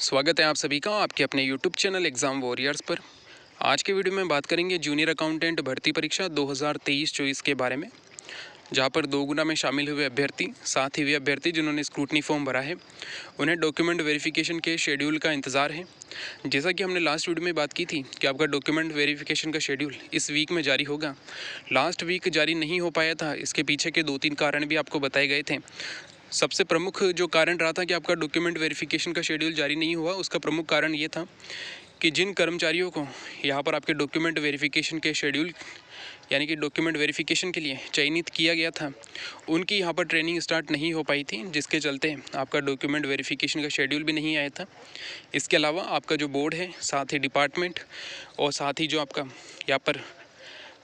स्वागत है आप सभी का आपके अपने यूट्यूब चैनल एग्ज़ाम वॉरियर्स पर। आज के वीडियो में बात करेंगे जूनियर अकाउंटेंट भर्ती परीक्षा 2023-24 के बारे में, जहां पर 2 गुना में शामिल हुए अभ्यर्थी, साथ ही वे अभ्यर्थी जिन्होंने स्क्रूटनी फॉर्म भरा है, उन्हें डॉक्यूमेंट वेरिफिकेशन के शेड्यूल का इंतज़ार है। जैसा कि हमने लास्ट वीडियो में बात की थी कि आपका डॉक्यूमेंट वेरिफिकेशन का शेड्यूल इस वीक में जारी होगा। लास्ट वीक जारी नहीं हो पाया था, इसके पीछे के 2-3 कारण भी आपको बताए गए थे। सबसे प्रमुख जो कारण रहा था कि आपका डॉक्यूमेंट वेरिफिकेशन का शेड्यूल जारी नहीं हुआ, उसका प्रमुख कारण ये था कि जिन कर्मचारियों को यहाँ पर आपके डॉक्यूमेंट वेरिफिकेशन के शेड्यूल यानी कि डॉक्यूमेंट वेरिफिकेशन के लिए चयनित किया गया था, उनकी यहाँ पर ट्रेनिंग स्टार्ट नहीं हो पाई थी, जिसके चलते आपका डॉक्यूमेंट वेरिफिकेशन का शेड्यूल भी नहीं आया था। इसके अलावा आपका जो बोर्ड है, साथ ही डिपार्टमेंट और साथ ही जो आपका यहाँ पर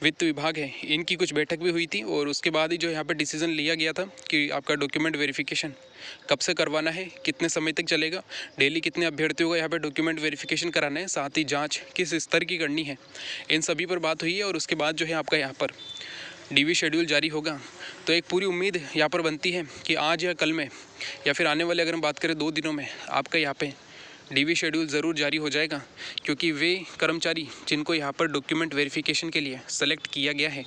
वित्त विभाग है, इनकी कुछ बैठक भी हुई थी और उसके बाद ही जो यहाँ पर डिसीज़न लिया गया था कि आपका डॉक्यूमेंट वेरिफिकेशन कब से करवाना है, कितने समय तक चलेगा, डेली कितने अभ्यर्थियों को यहाँ पे डॉक्यूमेंट वेरिफिकेशन कराना है, साथ ही जांच किस स्तर की करनी है, इन सभी पर बात हुई है। और उसके बाद जो है आपका यहाँ पर डीवी शेड्यूल जारी होगा। तो एक पूरी उम्मीद यहाँ पर बनती है कि आज या कल में या फिर आने वाले, अगर हम बात करें 2 दिनों में, आपका यहाँ पे डीवी शेड्यूल ज़रूर जारी हो जाएगा, क्योंकि वे कर्मचारी जिनको यहाँ पर डॉक्यूमेंट वेरिफिकेशन के लिए सेलेक्ट किया गया है,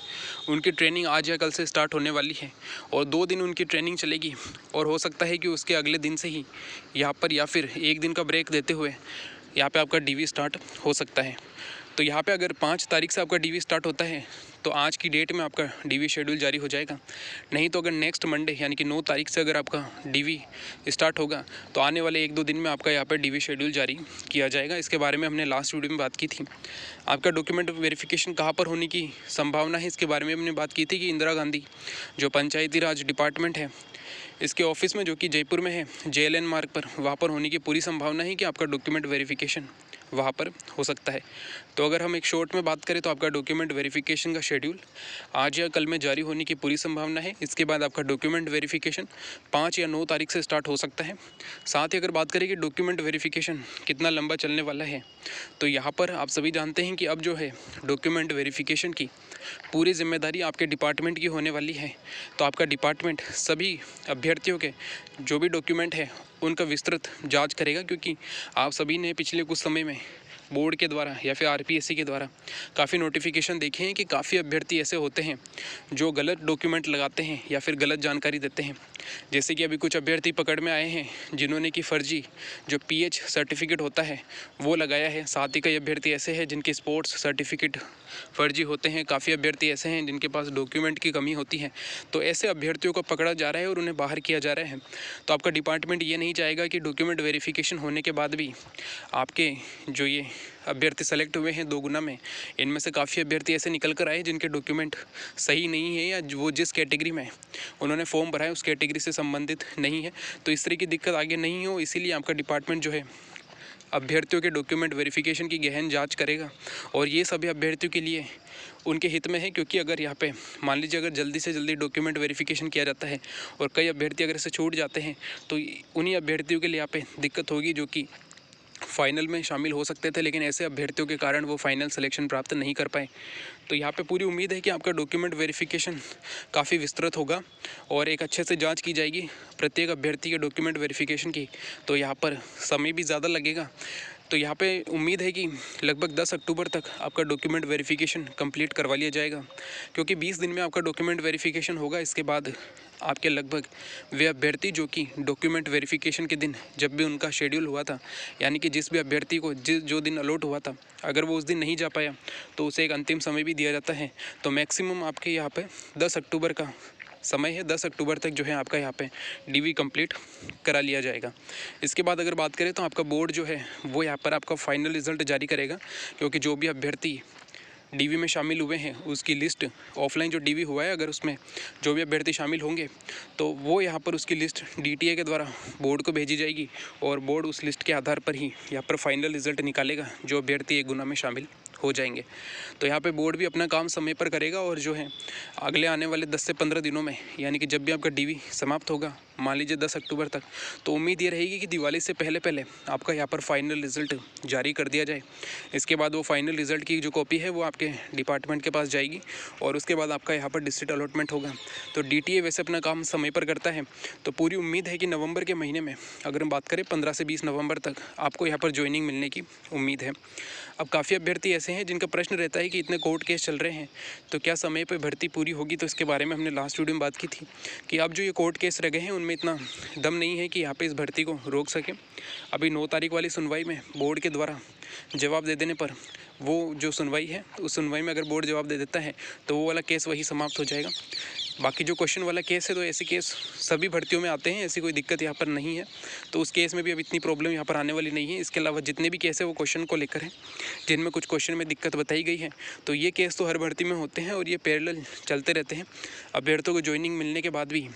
उनकी ट्रेनिंग आज या कल से स्टार्ट होने वाली है और 2 दिन उनकी ट्रेनिंग चलेगी। और हो सकता है कि उसके अगले दिन से ही यहाँ पर या फिर 1 दिन का ब्रेक देते हुए यहाँ पे आपका डीवी स्टार्ट हो सकता है। तो यहाँ पे अगर 5 तारीख से आपका डीवी स्टार्ट होता है तो आज की डेट में आपका डीवी शेड्यूल जारी हो जाएगा। नहीं तो अगर नेक्स्ट मंडे यानी कि 9 तारीख से अगर आपका डीवी स्टार्ट होगा तो आने वाले 1-2 दिन में आपका यहाँ पर डीवी शेड्यूल जारी किया जाएगा। इसके बारे में हमने लास्ट वीडियो में बात की थी। आपका डॉक्यूमेंट वेरिफिकेशन कहाँ पर होने की संभावना है, इसके बारे में हमने बात की थी कि इंदिरा गांधी जो पंचायती राज डिपार्टमेंट है, इसके ऑफिस में जो कि जयपुर में है, JLN मार्ग पर, वहाँ पर होने की पूरी संभावना है कि आपका डॉक्यूमेंट वेरिफिकेशन वहाँ पर हो सकता है। तो अगर हम एक शॉर्ट में बात करें तो आपका डॉक्यूमेंट वेरिफिकेशन का शेड्यूल आज या कल में जारी होने की पूरी संभावना है। इसके बाद आपका डॉक्यूमेंट वेरिफिकेशन 5 या 9 तारीख से स्टार्ट हो सकता है। साथ ही अगर बात करें कि डॉक्यूमेंट वेरिफिकेशन कितना लंबा चलने वाला है, तो यहाँ पर आप सभी जानते हैं कि अब जो है डॉक्यूमेंट वेरिफिकेशन की पूरी जिम्मेदारी आपके डिपार्टमेंट की होने वाली है। तो आपका डिपार्टमेंट सभी अभ्यर्थियों के जो भी डॉक्यूमेंट है उनका विस्तृत जांच करेगा, क्योंकि आप सभी ने पिछले कुछ समय में बोर्ड के द्वारा या फिर RPSC के द्वारा काफ़ी नोटिफिकेशन देखे हैं कि काफ़ी अभ्यर्थी ऐसे होते हैं जो गलत डॉक्यूमेंट लगाते हैं या फिर गलत जानकारी देते हैं। जैसे कि अभी कुछ अभ्यर्थी पकड़ में आए हैं जिन्होंने कि फर्जी जो PH सर्टिफिकेट होता है वो लगाया है। साथ ही कई अभ्यर्थी ऐसे हैं जिनके स्पोर्ट्स सर्टिफिकेट फर्जी होते हैं। काफ़ी अभ्यर्थी ऐसे हैं जिनके पास डॉक्यूमेंट की कमी होती है। तो ऐसे अभ्यर्थियों को पकड़ा जा रहा है और उन्हें बाहर किया जा रहा है। तो आपका डिपार्टमेंट ये नहीं चाहेगा कि डॉक्यूमेंट वेरिफिकेशन होने के बाद भी आपके जो ये अभ्यर्थी सेलेक्ट हुए हैं 2 गुना में, इनमें से काफ़ी अभ्यर्थी ऐसे निकल कर आए जिनके डॉक्यूमेंट सही नहीं है या वो जिस कैटेगरी में उन्होंने फॉर्म भरा है उस कैटेगरी से संबंधित नहीं है। तो इस तरह की दिक्कत आगे नहीं हो, इसीलिए आपका डिपार्टमेंट जो है अभ्यर्थियों के डॉक्यूमेंट वेरिफिकेशन की गहन जांच करेगा। और ये सभी अभ्यर्थियों के लिए उनके हित में है, क्योंकि अगर यहाँ पे मान लीजिए अगर जल्दी से जल्दी डॉक्यूमेंट वेरिफिकेशन किया जाता है और कई अभ्यर्थी अगर इसे छूट जाते हैं तो उन्हीं अभ्यर्थियों के लिए यहाँ पे दिक्कत होगी जो कि फाइनल में शामिल हो सकते थे, लेकिन ऐसे अभ्यर्थियों के कारण वो फाइनल सिलेक्शन प्राप्त नहीं कर पाए। तो यहाँ पे पूरी उम्मीद है कि आपका डॉक्यूमेंट वेरिफिकेशन काफ़ी विस्तृत होगा और एक अच्छे से जांच की जाएगी प्रत्येक अभ्यर्थी के डॉक्यूमेंट वेरिफिकेशन की। तो यहाँ पर समय भी ज़्यादा लगेगा। तो यहाँ पे उम्मीद है कि लगभग 10 अक्टूबर तक आपका डॉक्यूमेंट वेरिफिकेशन कंप्लीट करवा लिया जाएगा, क्योंकि 20 दिन में आपका डॉक्यूमेंट वेरिफिकेशन होगा। इसके बाद आपके लगभग वे अभ्यर्थी जो कि डॉक्यूमेंट वेरिफिकेशन के दिन जब भी उनका शेड्यूल हुआ था, यानी कि जिस भी अभ्यर्थी को जो दिन अलॉट हुआ था, अगर वो उस दिन नहीं जा पाया तो उसे एक अंतिम समय भी दिया जाता है। तो मैक्सिमम आपके यहाँ पे 10 अक्टूबर का समय है। 10 अक्टूबर तक जो है आपका यहाँ पे डीवी कंप्लीट करा लिया जाएगा। इसके बाद अगर बात करें तो आपका बोर्ड जो है वो यहाँ पर आपका फाइनल रिजल्ट जारी करेगा, क्योंकि जो भी अभ्यर्थी डीवी में शामिल हुए हैं उसकी लिस्ट, ऑफलाइन जो डीवी हुआ है अगर उसमें जो भी अभ्यर्थी शामिल होंगे तो वो यहाँ पर उसकी लिस्ट DTA के द्वारा बोर्ड को भेजी जाएगी और बोर्ड उस लिस्ट के आधार पर ही यहाँ पर फाइनल रिजल्ट निकालेगा जो अभ्यर्थी 1 गुना में शामिल हो जाएंगे। तो यहाँ पे बोर्ड भी अपना काम समय पर करेगा और जो है अगले आने वाले 10 से 15 दिनों में, यानी कि जब भी आपका डीवी समाप्त होगा मान लीजिए 10 अक्टूबर तक, तो उम्मीद ये रहेगी कि दिवाली से पहले पहले आपका यहाँ पर फाइनल रिज़ल्ट जारी कर दिया जाए। इसके बाद वो फाइनल रिज़ल्ट की जो कॉपी है वो आपके डिपार्टमेंट के पास जाएगी और उसके बाद आपका यहाँ पर डिस्ट्रिक्ट अलॉटमेंट होगा। तो DTA वैसे अपना काम समय पर करता है, तो पूरी उम्मीद है कि नवंबर के महीने में, अगर हम बात करें 15 से 20 नवंबर तक, आपको यहाँ पर ज्वाइनिंग मिलने की उम्मीद है। अब काफ़ी अभ्यर्थी ऐसे हैं जिनका प्रश्न रहता है कि इतने कोर्ट केस चल रहे हैं तो क्या समय पर भर्ती पूरी होगी। तो इसके बारे में हमने लास्ट वीडियो में बात की थी कि अब जो ये कोर्ट केस रह गए हैं उनमें इतना दम नहीं है कि यहाँ पे इस भर्ती को रोक सकें। अभी 9 तारीख वाली सुनवाई में बोर्ड के द्वारा जवाब दे देने पर वो जो सुनवाई है, उस सुनवाई में अगर बोर्ड जवाब दे देता है तो वो वाला केस वही समाप्त हो जाएगा। बाकी जो क्वेश्चन वाला केस है तो ऐसे केस सभी भर्तियों में आते हैं, ऐसी कोई दिक्कत यहाँ पर नहीं है। तो उस केस में भी अब इतनी प्रॉब्लम यहाँ पर आने वाली नहीं है। इसके अलावा जितने भी केस है वो क्वेश्चन को लेकर है, जिनमें कुछ क्वेश्चन में दिक्कत बताई गई है, तो ये केस तो हर भर्ती में होते हैं और ये पैरेलल चलते रहते हैं। अभ्यर्थियों को ज्वाइनिंग मिलने के बाद भी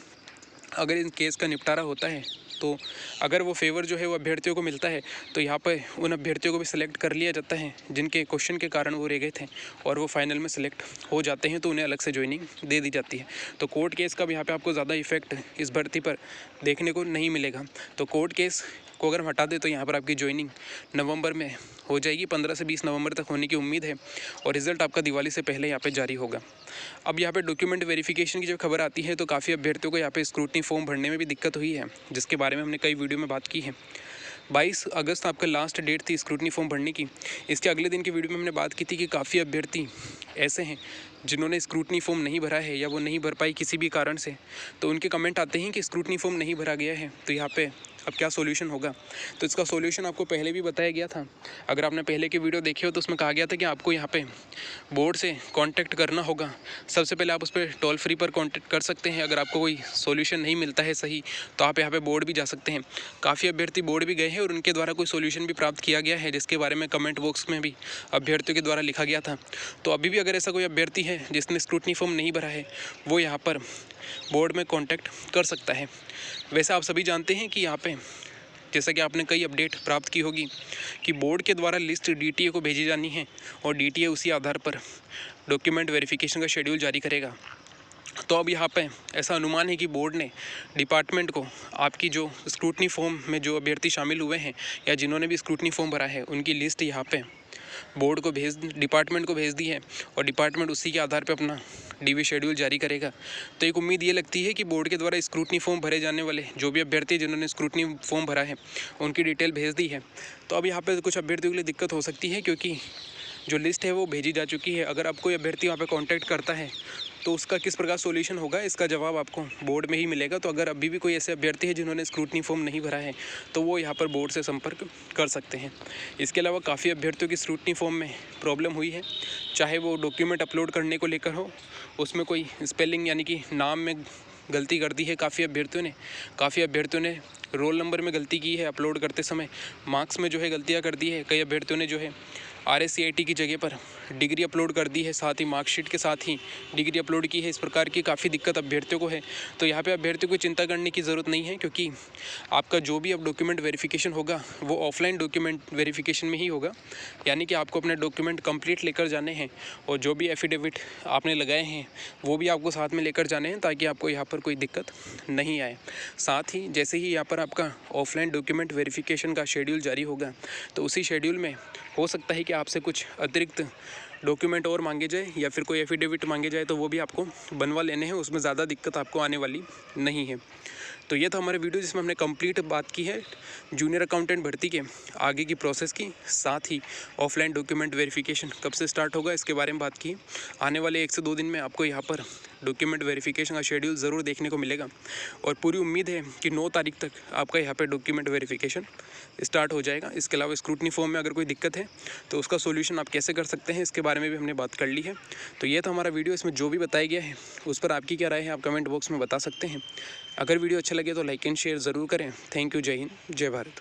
अगर इन केस का निपटारा होता है तो अगर वो फेवर जो है वो अभ्यर्थियों को मिलता है तो यहाँ पर उन अभ्यर्थियों को भी सिलेक्ट कर लिया जाता है जिनके क्वेश्चन के कारण वो रह गए थे और वो फाइनल में सिलेक्ट हो जाते हैं, तो उन्हें अलग से ज्वाइनिंग दे दी जाती है। तो कोर्ट केस का भी यहाँ पे आपको ज़्यादा इफेक्ट इस भर्ती पर देखने को नहीं मिलेगा। तो कोर्ट केस को अगर हम हटा दें तो यहाँ पर आपकी ज्वाइनिंग नवंबर में हो जाएगी, 15 से 20 नवंबर तक होने की उम्मीद है और रिज़ल्ट आपका दिवाली से पहले यहाँ पे जारी होगा। अब यहाँ पे डॉक्यूमेंट वेरिफिकेशन की जब खबर आती है तो काफ़ी अभ्यर्थियों को यहाँ पे स्क्रूटनी फॉर्म भरने में भी दिक्कत हुई है, जिसके बारे में हमने कई वीडियो में बात की है। 22 अगस्त आपका लास्ट डेट थी स्क्रूटनी फॉर्म भरने की। इसके अगले दिन की वीडियो में हमने बात की थी कि काफ़ी अभ्यर्थी ऐसे हैं जिन्होंने स्क्रूटनी फॉर्म नहीं भरा है या वो नहीं भर पाई किसी भी कारण से, तो उनके कमेंट आते हैं कि स्क्रूटनी फॉर्म नहीं भरा गया है, तो यहाँ पे अब क्या सॉल्यूशन होगा। तो इसका सॉल्यूशन आपको पहले भी बताया गया था। अगर आपने पहले की वीडियो देखी हो तो उसमें कहा गया था कि आपको यहाँ पे बोर्ड से कांटेक्ट करना होगा। सबसे पहले आप उस पर टोल फ्री पर कांटेक्ट कर सकते हैं। अगर आपको कोई सॉल्यूशन नहीं मिलता है सही तो आप यहाँ पे बोर्ड भी जा सकते हैं। काफ़ी अभ्यर्थी बोर्ड भी गए हैं और उनके द्वारा कोई सॉल्यूशन भी प्राप्त किया गया है, जिसके बारे में कमेंट बॉक्स में भी अभ्यर्थियों के द्वारा लिखा गया था। तो अभी भी अगर ऐसा कोई अभ्यर्थी है जिसने स्क्रूटनी फॉर्म नहीं भरा है, वो यहाँ पर बोर्ड में कॉन्टैक्ट कर सकता है। वैसे आप सभी जानते हैं कि यहाँ पे जैसा कि आपने कई अपडेट प्राप्त की होगी कि बोर्ड के द्वारा लिस्ट DTA को भेजी जानी है और DTA उसी आधार पर डॉक्यूमेंट वेरिफिकेशन का शेड्यूल जारी करेगा। तो अब यहाँ पे ऐसा अनुमान है कि बोर्ड ने डिपार्टमेंट को आपकी जो स्क्रूटनी फॉर्म में जो अभ्यर्थी शामिल हुए हैं या जिन्होंने भी स्क्रूटनी फॉर्म भरा है उनकी लिस्ट यहाँ पे बोर्ड को डिपार्टमेंट को भेज दी है और डिपार्टमेंट उसी के आधार पे अपना DV शेड्यूल जारी करेगा। तो एक उम्मीद ये लगती है कि बोर्ड के द्वारा स्क्रूटनी फॉर्म भरे जाने वाले जो भी अभ्यर्थी जिन्होंने स्क्रूटनी फॉर्म भरा है उनकी डिटेल भेज दी है। तो अब यहाँ पे कुछ अभ्यर्थियों के लिए दिक्कत हो सकती है क्योंकि जो लिस्ट है वो भेजी जा चुकी है। अगर आप कोई अभ्यर्थी वहाँ पे कांटेक्ट करता है तो उसका किस प्रकार सॉल्यूशन होगा, इसका जवाब आपको बोर्ड में ही मिलेगा। तो अगर अभी भी कोई ऐसे अभ्यर्थी है जिन्होंने स्क्रूटनी फॉर्म नहीं भरा है तो वो यहाँ पर बोर्ड से संपर्क कर सकते हैं। इसके अलावा काफ़ी अभ्यर्थियों की स्क्रूटनी फॉर्म में प्रॉब्लम हुई है, चाहे वो डॉक्यूमेंट अपलोड करने को लेकर हो, उसमें कोई स्पेलिंग यानी कि नाम में गलती कर दी है काफ़ी अभ्यर्थियों ने रोल नंबर में गलती की है अपलोड करते समय, मार्क्स में जो है गलतियाँ कर दी है। कई अभ्यर्थियों ने जो है RSCIT की जगह पर डिग्री अपलोड कर दी है, साथ ही मार्कशीट के साथ ही डिग्री अपलोड की है। इस प्रकार की काफ़ी दिक्कत अभ्यर्थियों को है। तो यहाँ पे अभ्यर्थियों को चिंता करने की ज़रूरत नहीं है क्योंकि आपका जो भी अब डॉक्यूमेंट वेरिफिकेशन होगा वो ऑफलाइन डॉक्यूमेंट वेरिफिकेशन में ही होगा, यानी कि आपको अपने डॉक्यूमेंट कंप्लीट लेकर जाने हैं और जो भी एफिडेविट आपने लगाए हैं वो भी आपको साथ में लेकर जाने हैं ताकि आपको यहाँ पर कोई दिक्कत नहीं आए। साथ ही जैसे ही यहाँ पर आपका ऑफलाइन डॉक्यूमेंट वेरिफिकेशन का शेड्यूल जारी होगा तो उसी शेड्यूल में हो सकता है कि आपसे कुछ अतिरिक्त डॉक्यूमेंट और मांगे जाए या फिर कोई एफिडेविट मांगे जाए, तो वो भी आपको बनवा लेने हैं। उसमें ज़्यादा दिक्कत आपको आने वाली नहीं है। तो ये था हमारा वीडियो जिसमें हमने कंप्लीट बात की है जूनियर अकाउंटेंट भर्ती के आगे की प्रोसेस की, साथ ही ऑफलाइन डॉक्यूमेंट वेरिफिकेशन कब से स्टार्ट होगा इसके बारे में बात की। आने वाले 1 से 2 दिन में आपको यहाँ पर डॉक्यूमेंट वेरिफिकेशन का शेड्यूल ज़रूर देखने को मिलेगा और पूरी उम्मीद है कि 9 तारीख तक आपका यहाँ पर डॉक्यूमेंट वेरिफिकेशन स्टार्ट हो जाएगा। इसके अलावा स्क्रूटनी फॉर्म में अगर कोई दिक्कत है तो उसका सोल्यूशन आप कैसे कर सकते हैं इसके बारे में भी हमने बात कर ली है। तो ये था हमारा वीडियो, इसमें जो भी बताया गया है उस पर आपकी क्या राय है आप कमेंट बॉक्स में बता सकते हैं। अगर वीडियो अच्छा लगे तो लाइक एंड शेयर ज़रूर करें। Thank you. जय हिंद, जय भारत।